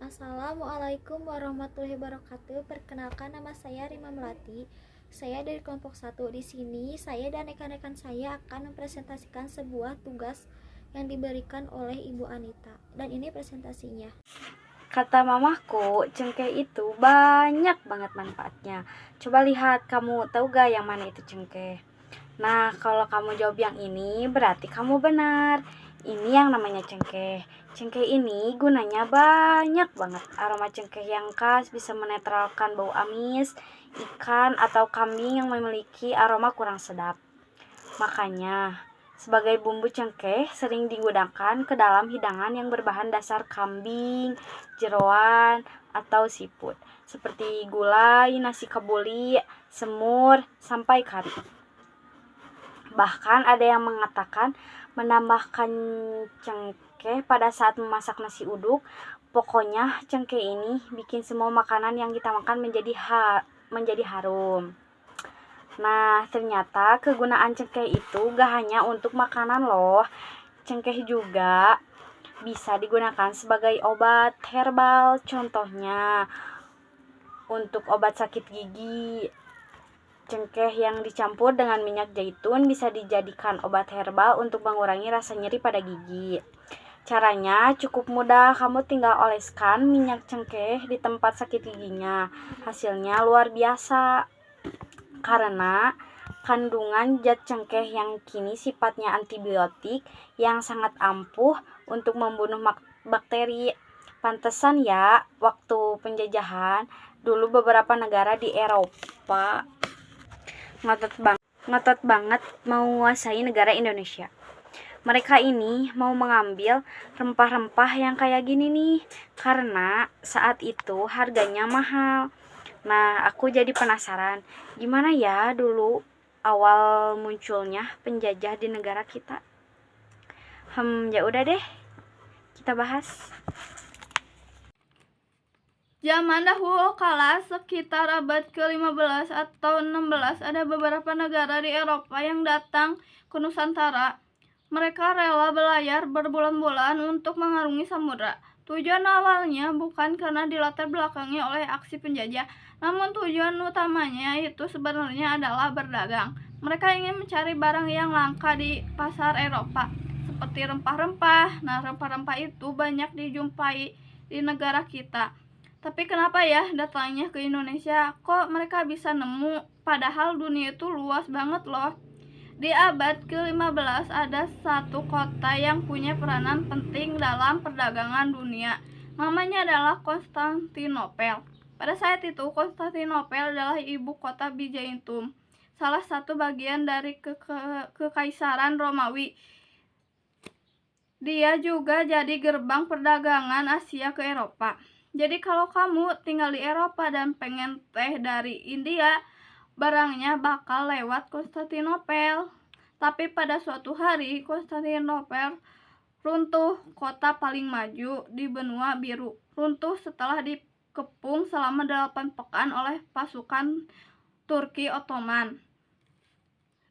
Assalamualaikum warahmatullahi wabarakatuh. Perkenalkan, nama saya Rima Melati. Saya dari kelompok 1. Di sini saya dan rekan-rekan saya akan mempresentasikan sebuah tugas yang diberikan oleh Ibu Anita. Dan ini presentasinya. Kata mamaku, cengkeh itu banyak banget manfaatnya. Coba lihat, kamu tahu gak yang mana itu cengkeh? Nah, kalau kamu jawab yang ini, berarti kamu benar. Ini yang namanya cengkeh. Cengkeh ini gunanya banyak banget. Aroma cengkeh yang khas bisa menetralkan bau amis, ikan, atau kambing yang memiliki aroma kurang sedap. Makanya, sebagai bumbu cengkeh sering digunakan ke dalam hidangan yang berbahan dasar kambing, jeroan, atau siput, seperti gulai, nasi kebuli, semur, sampai kari. Bahkan ada yang mengatakan menambahkan cengkeh pada saat memasak nasi uduk. Pokoknya cengkeh ini bikin semua makanan yang kita makan menjadi harum. Nah, ternyata kegunaan cengkeh itu gak hanya untuk makanan loh. Cengkeh juga bisa digunakan sebagai obat herbal. Contohnya, untuk obat sakit gigi, cengkeh yang dicampur dengan minyak zaitun bisa dijadikan obat herbal untuk mengurangi rasa nyeri pada gigi. Caranya cukup mudah, kamu tinggal oleskan minyak cengkeh di tempat sakit giginya. Hasilnya luar biasa. Karena kandungan zat cengkeh yang kini sifatnya antibiotik yang sangat ampuh untuk membunuh bakteri. Pantesan ya, waktu penjajahan dulu beberapa negara di Eropa ngotot banget mau menguasai negara Indonesia. Mereka ini mau mengambil rempah-rempah yang kayak gini nih, karena saat itu harganya mahal. Nah, aku jadi penasaran, gimana ya dulu awal munculnya penjajah di negara kita? Ya udah deh, kita bahas. Zaman dahulu kala, sekitar abad ke-15 atau 16, ada beberapa negara di Eropa yang datang ke Nusantara. Mereka rela berlayar berbulan-bulan untuk mengarungi samudra. Tujuan awalnya bukan karena dilatar belakangi oleh aksi penjajah, namun tujuan utamanya itu sebenarnya adalah berdagang. Mereka ingin mencari barang yang langka di pasar Eropa, seperti rempah-rempah. Nah, rempah-rempah itu banyak dijumpai di negara kita. Tapi kenapa ya datangnya ke Indonesia? Kok mereka bisa nemu? Padahal dunia itu luas banget loh. Di abad ke-15 ada satu kota yang punya peranan penting dalam perdagangan dunia. Namanya adalah Konstantinopel. Pada saat itu, Konstantinopel adalah ibu kota Byzantium, salah satu bagian dari kekaisaran Romawi. Dia juga jadi gerbang perdagangan Asia ke Eropa. Jadi kalau kamu tinggal di Eropa dan pengen teh dari India, barangnya bakal lewat Konstantinopel. Tapi pada suatu hari, Konstantinopel runtuh, kota paling maju di benua biru. Runtuh setelah dikepung selama 8 pekan oleh pasukan Turki Ottoman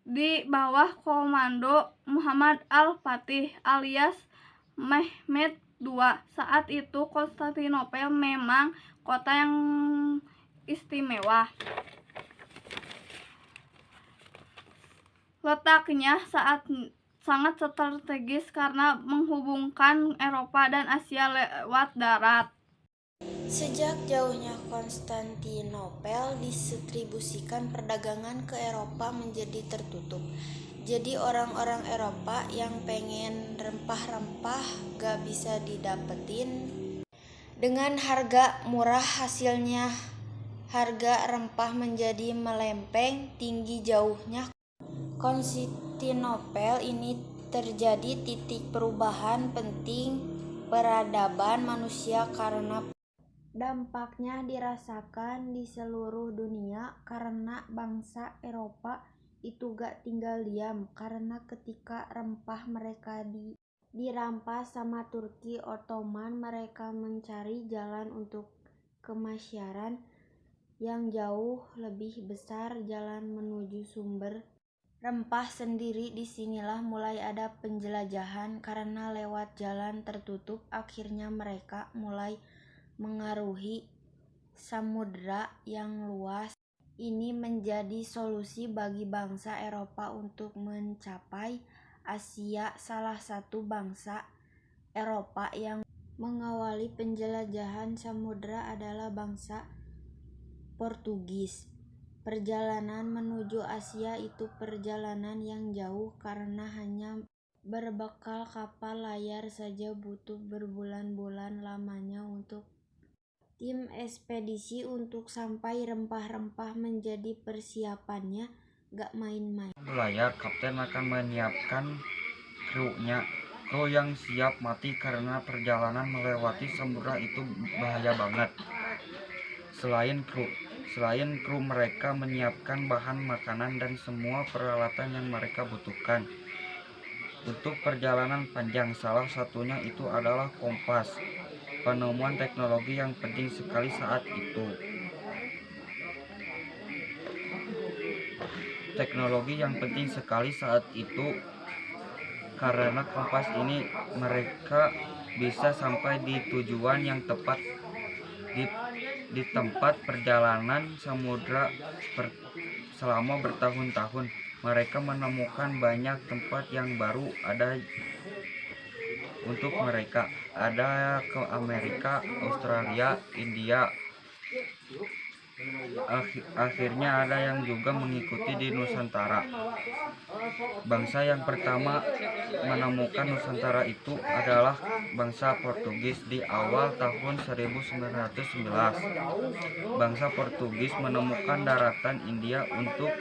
di bawah komando Muhammad Al-Fatih alias Mehmed II. Saat itu Konstantinopel memang kota yang istimewa. Letaknya sangat strategis karena menghubungkan Eropa dan Asia lewat darat. Sejak jauhnya Konstantinopel distribusikan perdagangan ke Eropa menjadi tertutup. Jadi orang-orang Eropa yang pengen rempah-rempah gak bisa didapetin dengan harga murah. Hasilnya harga rempah menjadi melempeng tinggi jauhnya. Konstantinopel ini terjadi titik perubahan penting peradaban manusia karena dampaknya dirasakan di seluruh dunia karena bangsa Eropa itu gak tinggal diam, karena ketika rempah mereka dirampas sama Turki Ottoman, mereka mencari jalan untuk kemasyarakat yang jauh lebih besar, jalan menuju sumber rempah sendiri. Disinilah mulai ada penjelajahan, karena lewat jalan tertutup akhirnya mereka mulai mengaruhi samudra yang luas. Ini menjadi solusi bagi bangsa Eropa untuk mencapai Asia. Salah satu bangsa Eropa yang mengawali penjelajahan samudra adalah bangsa Portugis. Perjalanan menuju Asia itu perjalanan yang jauh karena hanya berbekal kapal layar saja butuh berbulan-bulan lamanya untuk tim ekspedisi untuk sampai. Rempah-rempah menjadi persiapannya gak main-main. Berlayar, kapten akan menyiapkan krunya. Kru yang siap mati karena perjalanan melewati samudra itu bahaya banget. Selain kru mereka menyiapkan bahan makanan dan semua peralatan yang mereka butuhkan untuk perjalanan panjang. Salah satunya itu adalah kompas, penemuan teknologi yang penting sekali saat itu. Karena kompas ini mereka bisa sampai di tujuan yang tepat di tempat perjalanan samudra selama bertahun-tahun. Mereka menemukan banyak tempat yang baru ada untuk mereka. Ada ke Amerika, Australia, India. Akhirnya ada yang juga mengikuti di Nusantara. Bangsa yang pertama menemukan Nusantara itu adalah bangsa Portugis di awal tahun 1911. Bangsa Portugis menemukan daratan India untuk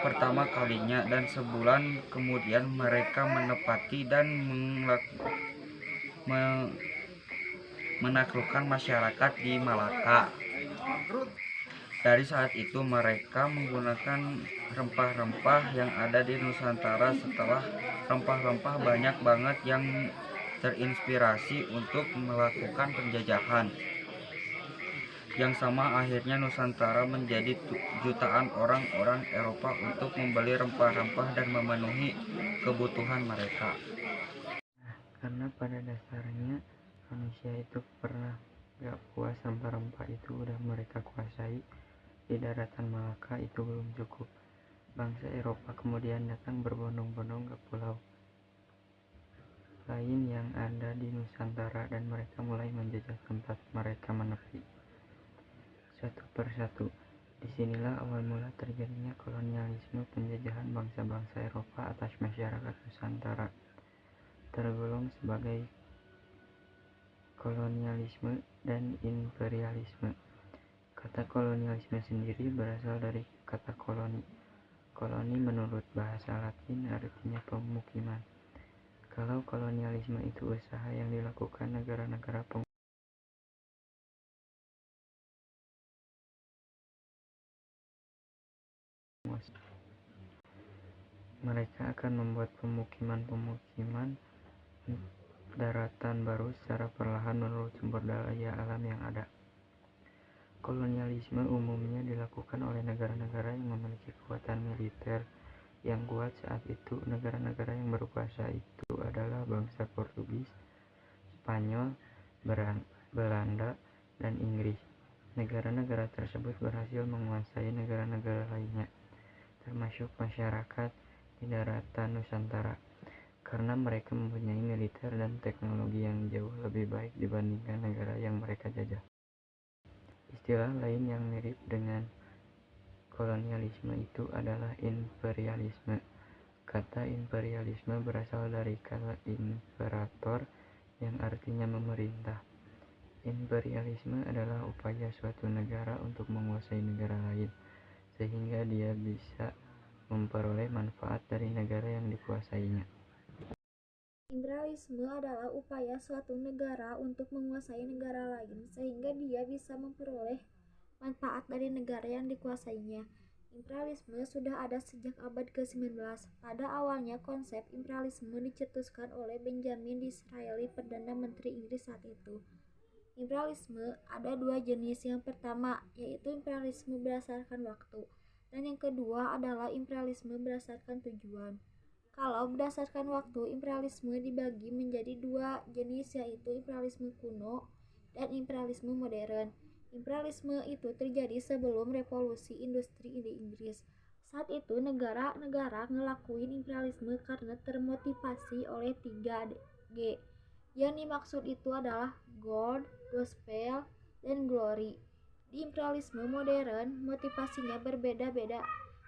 pertama kalinya, dan sebulan kemudian mereka menepati dan menaklukkan masyarakat di Malaka. Dari saat itu mereka menggunakan rempah-rempah yang ada di Nusantara. Setelah rempah-rempah banyak banget yang terinspirasi untuk melakukan penjajahan yang sama, akhirnya Nusantara menjadi jutaan orang-orang Eropa untuk membeli rempah-rempah dan memenuhi kebutuhan mereka. Karena pada dasarnya manusia itu pernah gak puas rempah-rempah itu udah mereka kuasai di daratan Malaka itu belum cukup. Bangsa Eropa kemudian datang berbondong-bondong ke pulau lain yang ada di Nusantara, dan mereka mulai menjajah tempat mereka menepi satu persatu. Disinilah awal mula terjadinya kolonialisme, penjajahan bangsa-bangsa Eropa atas masyarakat Nusantara. Tergolong sebagai kolonialisme dan imperialisme. Kata kolonialisme sendiri berasal dari kata koloni. Koloni menurut bahasa Latin artinya pemukiman. Kalau kolonialisme itu usaha yang dilakukan negara-negara penguasa, mereka akan membuat pemukiman daratan baru secara perlahan menurut sumber daya alam yang ada. Kolonialisme umumnya dilakukan oleh negara-negara yang memiliki kekuatan militer yang kuat saat itu. Negara-negara yang berkuasa itu adalah bangsa Portugis, Spanyol, Belanda, dan Inggris. Negara-negara tersebut berhasil menguasai negara-negara lainnya, termasuk masyarakat di daratan Nusantara, karena mereka mempunyai militer dan teknologi yang jauh lebih baik dibandingkan negara yang mereka jajah. Istilah lain yang mirip dengan kolonialisme itu adalah imperialisme. Kata imperialisme berasal dari kata imperator yang artinya memerintah. Imperialisme adalah upaya suatu negara untuk menguasai negara lain sehingga dia bisa memperoleh manfaat dari negara yang dikuasainya. Imperialisme adalah upaya suatu negara untuk menguasai negara lain sehingga dia bisa memperoleh manfaat dari negara yang dikuasainya. Imperialisme sudah ada sejak abad ke-19. Pada awalnya konsep imperialisme dicetuskan oleh Benjamin Disraeli, Perdana Menteri Inggris saat itu. Imperialisme ada dua jenis. Yang pertama yaitu imperialisme berdasarkan waktu, dan yang kedua adalah imperialisme berdasarkan tujuan. Kalau berdasarkan waktu, imperialisme dibagi menjadi dua jenis, yaitu imperialisme kuno dan imperialisme modern. Imperialisme itu terjadi sebelum revolusi industri di Inggris. Saat itu negara-negara ngelakuin imperialisme karena termotivasi oleh 3G. Yang dimaksud itu adalah gold, gospel, dan glory. Di imperialisme modern, motivasinya berbeda-beda.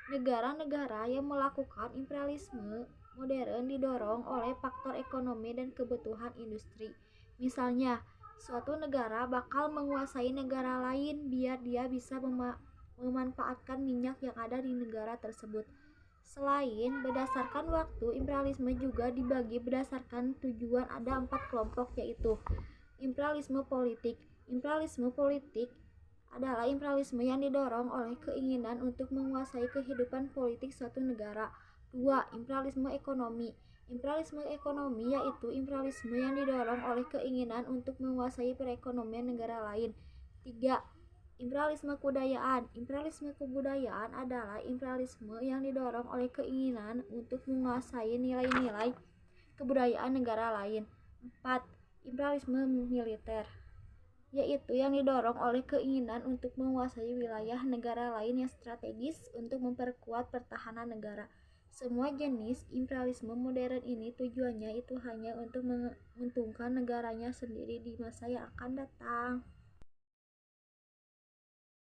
Negara-negara yang melakukan imperialisme modern didorong oleh faktor ekonomi dan kebutuhan industri. Misalnya, suatu negara bakal menguasai negara lain biar dia bisa memanfaatkan minyak yang ada di negara tersebut. Selain berdasarkan waktu, imperialisme juga dibagi berdasarkan tujuan. Ada 4 kelompok, yaitu imperialisme politik. Imperialisme politik adalah imperialisme yang didorong oleh keinginan untuk menguasai kehidupan politik suatu negara. 2. Imperialisme ekonomi. Imperialisme ekonomi yaitu imperialisme yang didorong oleh keinginan untuk menguasai perekonomian negara lain. 3. Imperialisme kebudayaan. Imperialisme kebudayaan adalah imperialisme yang didorong oleh keinginan untuk menguasai nilai-nilai kebudayaan negara lain. 4. Imperialisme militer, yaitu yang didorong oleh keinginan untuk menguasai wilayah negara lain yang strategis untuk memperkuat pertahanan negara. Semua jenis imperialisme modern ini tujuannya itu hanya untuk menguntungkan negaranya sendiri di masa yang akan datang.